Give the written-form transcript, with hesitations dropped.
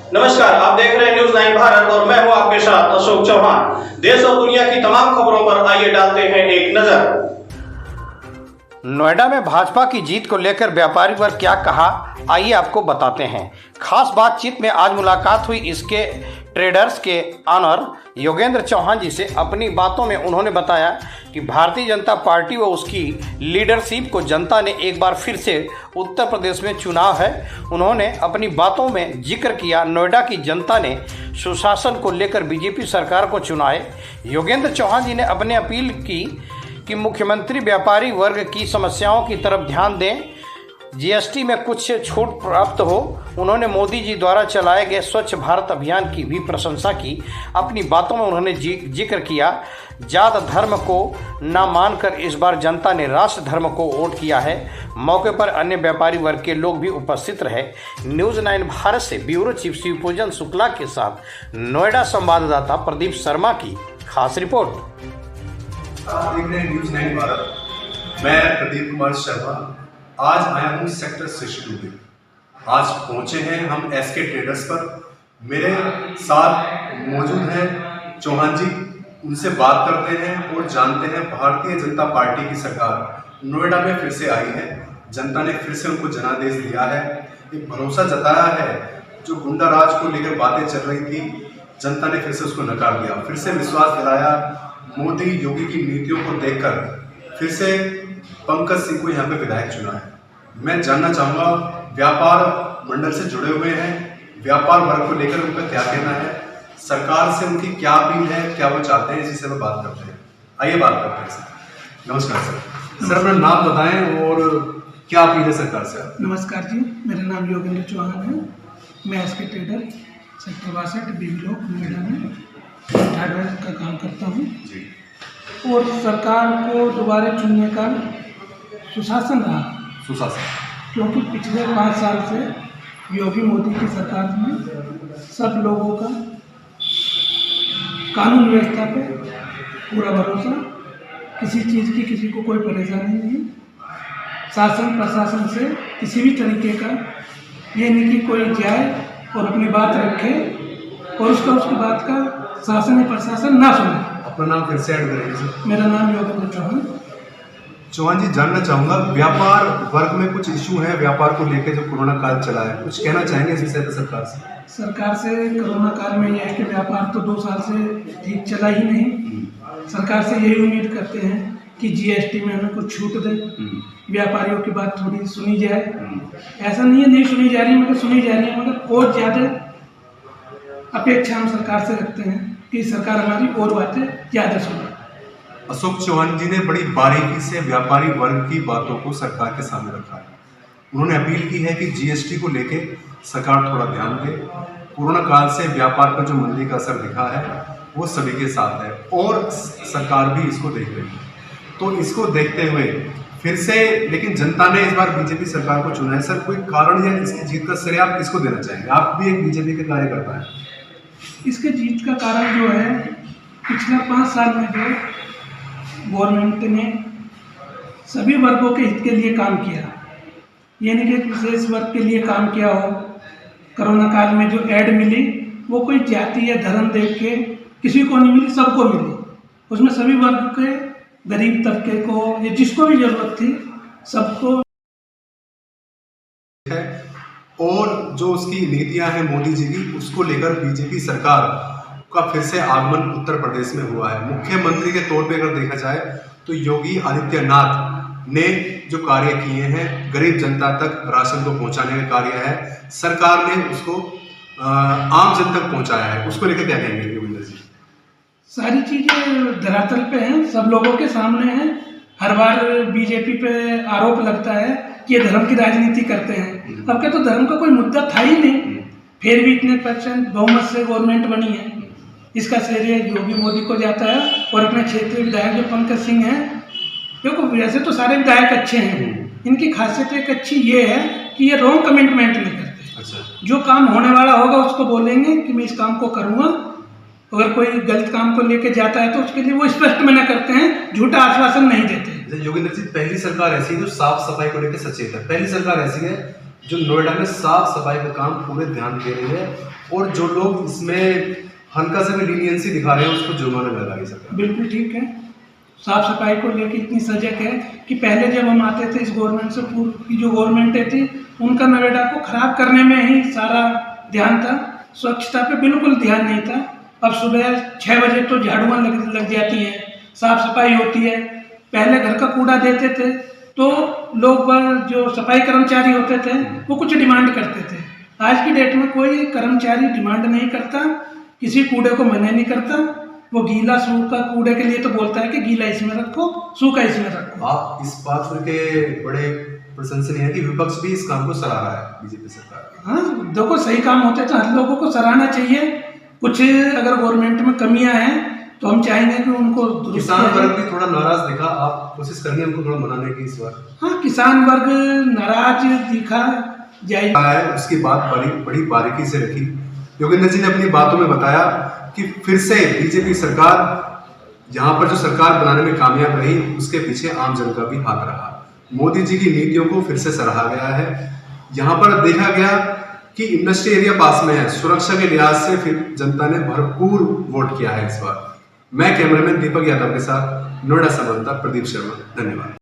नमस्कार, आप देख रहे हैं न्यूज़ 9 भारत और मैं हूं आपके साथ अशोक चौहान। देश और दुनिया की तमाम खबरों पर आइए डालते हैं एक नजर। नोएडा में भाजपा की जीत को लेकर व्यापारी वर्ग क्या कहा, आइए आपको बताते हैं। खास बातचीत में आज मुलाकात हुई इसके ट्रेडर्स के ऑनर योगेंद्र चौहान जी से। अपनी बातों में उन्होंने बताया कि भारतीय जनता पार्टी व उसकी लीडरशिप को जनता ने एक बार फिर से उत्तर प्रदेश में चुनाव है। उन्होंने अपनी बातों में जिक्र किया नोएडा की जनता ने सुशासन को लेकर बीजेपी सरकार को चुना है। योगेंद्र चौहान जी ने अपने अपील की कि मुख्यमंत्री व्यापारी वर्ग की समस्याओं की तरफ ध्यान दें, जीएसटी में कुछ छूट प्राप्त हो। उन्होंने मोदी जी द्वारा चलाए गए स्वच्छ भारत अभियान की भी प्रशंसा की। अपनी बातों में उन्होंने जिक्र किया जात धर्म को न मानकर इस बार जनता ने राष्ट्र धर्म को वोट किया है। मौके पर अन्य व्यापारी वर्ग के लोग भी उपस्थित रहे। न्यूज़ 9 भारत से ब्यूरो चीफ शिवपूजन शुक्ला के साथ नोएडा संवाददाता प्रदीप शर्मा की खास रिपोर्ट। आप देख रहे हैं न्यूज़ 9 भारत। मैं प्रदीप कुमार शर्मा आज आया हूँ सेक्टर 62 में। आज पहुँचे हैं हम एसके ट्रेडर्स पर। मेरे साथ मौजूद हैं चौहान जी, उनसे बात करते हैं और जानते हैं भारतीय जनता पार्टी की सरकार नोएडा में फिर से आई है। जनता ने फिर से उनको जनादेश दिया है, एक भरोसा जताया है। जो गुंडा राज को लेकर बातें चल रही थी, जनता ने फिर से उसको नकार दिया, फिर से विश्वास दिलाया। मोदी योगी की नीतियों को देखकर फिर से पंकज सिंह को यहाँ पे विधायक चुना है। मैं जानना चाहूँगा, व्यापार मंडल से जुड़े हुए हैं, व्यापार वर्ग को लेकर उनका क्या कहना है, सरकार से उनकी क्या अपील है, क्या वो चाहते हैं, इसी से हम बात करते हैं। आइए बात करते हैं सर। नमस्कार सर। सर अपना नाम बताएं और क्या अपील है सरकार से। नमस्कार जी, मेरा नाम योगेंद्र चौहान है। मैं एसके ट्रेडर सेक्टर 62 बीबी लोक नोएडा में हार्डवेयर का काम करता हूँ जी। और सरकार को दोबारा चुनने का सुशासन रहा, क्योंकि पिछले 5 साल से योगी मोदी की सरकार में सब लोगों का कानून व्यवस्था पे पूरा भरोसा, किसी चीज़ की किसी को कोई परेशानी नहीं, शासन प्रशासन से किसी भी तरीके का ये नहीं कि कोई जाए और अपनी बात रखे और उसकी बात का शासन या प्रशासन ना सुने। अपना नाम फिर से ऐड करेंगे सर। मेरा नाम योगेंद्र चौहान। चौहान जी, जानना चाहूँगा व्यापार वर्ग में कुछ इशू है व्यापार को लेकर जो कोरोना काल चला है, कुछ कहना चाहेंगे इस विषय पर सरकार से। सरकार से कोरोना काल में यह है कि व्यापार तो 2 साल से ठीक चला ही नहीं। सरकार से यही उम्मीद करते हैं कि जीएसटी में हमें कुछ छूट दें, व्यापारियों की बात थोड़ी सुनी जाए। ऐसा नहीं है नहीं सुनी जा रही, मगर सुनी जा रही है, मगर और ज़्यादा अपेक्षा हम सरकार से रखते हैं कि सरकार हमारी और बातें ज़्यादा सुने। अशोक चौहान जी ने बड़ी बारीकी से व्यापारी वर्ग की बातों को सरकार के सामने रखा है। उन्होंने अपील की है कि जीएसटी को लेके सरकार थोड़ा ध्यान दे। कोरोना काल से व्यापार पर जो मंदी का असर दिखा है वो सभी के साथ है और सरकार भी इसको देख रही है। तो इसको देखते हुए फिर से लेकिन जनता ने इस बार बीजेपी सरकार को चुना है। सर कोई कारण या इसकी जीत का श्रेय आप किसको देना चाहेंगे? आप भी एक बीजेपी के कार्यकर्ता हैं। इसके जीत का कारण जो है, पिछले 5 साल में जो गवर्नमेंट ने सभी वर्गों के हित के लिए काम किया, ये नहीं कि विशेष वर्ग के लिए काम किया हो। कोरोना काल में जो ऐड मिली वो कोई जाति या धर्म देख के किसी को नहीं मिली, सबको मिली। उसमें सभी वर्ग के, गरीब तबके को या जिसको भी जरूरत थी सबको। और जो उसकी नीतियां हैं मोदी जी की, उसको लेकर बीजेपी सरकार का फिर से आगमन उत्तर प्रदेश में हुआ है। मुख्यमंत्री के तौर पे अगर देखा जाए तो योगी आदित्यनाथ ने जो कार्य किए हैं, गरीब जनता तक राशन को पहुंचाने का कार्य है, सरकार ने उसको आम जन तक पहुंचाया है। उसको लेकर क्या कहेंगे योगेंद्र जी? सारी चीज़ें धरातल पे हैं, सब लोगों के सामने हैं। हर बार बीजेपी पे आरोप लगता है कि ये धर्म की राजनीति करते हैं। अब क्या, तो धर्म का कोई मुद्दा था ही नहीं, फिर भी इतने % बहुमत से गवर्नमेंट बनी है। इसका श्रेय योगी मोदी को जाता है और अपने क्षेत्रीय विधायक जो पंकज सिंह हैं, देखो वैसे तो सारे विधायक अच्छे हैं, इनकी खासियत एक अच्छी ये है कि ये रॉन्ग कमिटमेंट नहीं करते। अच्छा। जो काम होने वाला होगा उसको बोलेंगे कि मैं इस काम को करूँगा। अगर कोई गलत काम को लेके जाता है तो उसके लिए वो स्पष्ट मना करते हैं, झूठा आश्वासन नहीं देते। योगेंद्र जी, पहली सरकार ऐसी है जो साफ सफाई को लेकर सचेत है। पहली सरकार ऐसी है जो नोएडा में साफ सफाई का काम पूरे ध्यान दे रही है और जो लोग इसमें हल्का से भी लीनियंसी दिखा रहे हैं उसको जुर्माना लगाई सरकार। बिल्कुल ठीक है। साफ सफाई को लेकर इतनी सजग है कि पहले जब हम आते थे इस गवर्नमेंट से, पूर्व की जो गवर्नमेंटें थी उनका नोएडा को खराब करने में ही सारा ध्यान था, स्वच्छता पे बिल्कुल ध्यान नहीं था। अब सुबह 6 बजे तो झाड़ुआं लग जाती हैं, साफ सफाई होती है। पहले घर का कूड़ा देते थे तो लोग जो सफाई कर्मचारी होते थे वो कुछ डिमांड करते थे। आज की डेट में कोई कर्मचारी डिमांड नहीं करता, किसी कूड़े को मना नहीं करता। वो गीला सूखा कूड़े के लिए तो बोलता है कि गीला इसमें रखो, सूखा इसमें रखो। आप इस बात के बड़े प्रशंसनीय है कि विपक्ष भी इस काम को सराह रहा है बीजेपी सरकार। हाँ देखो, सही काम होते तो हर लोगों को सराहना चाहिए। कुछ अगर गवर्नमेंट में कमियां हैं तो हम चाहेंगे कि उनको दुरुस्त किसान किया जाए। वर्ग भी थोड़ा नाराज दिखा, आप कोशिश करेंगे उनको थोड़ा मनाने की इस बार? हाँ, किसान वर्ग नाराज दिखा जाएगा है, उसकी बात बड़ी बारीकी से रखी। योगेंद्र जी ने अपनी बातों में बताया कि फिर से बीजेपी सरकार यहाँ पर जो सरकार बनाने में कामयाब रही उसके पीछे आम जन का भी हाथ रहा। मोदी जी की नीतियों को फिर से सराहा गया है। यहाँ पर देखा गया कि इंडस्ट्री एरिया पास में है, सुरक्षा के लिहाज से फिर जनता ने भरपूर वोट किया है इस बार। मैं कैमरामैन दीपक यादव के साथ नोएडा संवाददाता प्रदीप शर्मा, धन्यवाद।